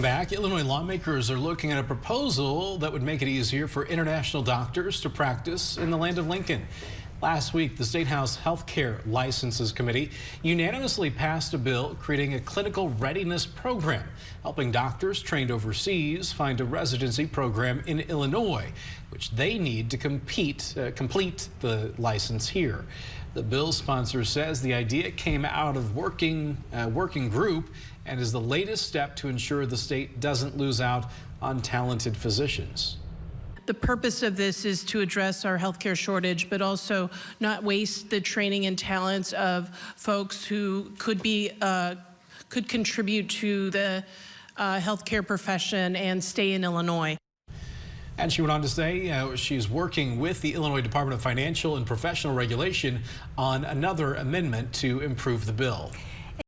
Back, Illinois lawmakers are looking at a proposal that would make it easier for international doctors to practice in the land of Lincoln. Last week, the State House Health Care Licenses Committee unanimously passed a bill creating a clinical readiness program, helping doctors trained overseas find a residency program in Illinois, which they need to complete the license here. The bill sponsor says the idea came out of working group and is the latest step to ensure the state doesn't lose out on talented physicians. The purpose of this is to address our healthcare shortage, but also not waste the training and talents of folks who could contribute to the healthcare profession and stay in Illinois. And she went on to say she's working with the Illinois Department of Financial and Professional Regulation on another amendment to improve the bill.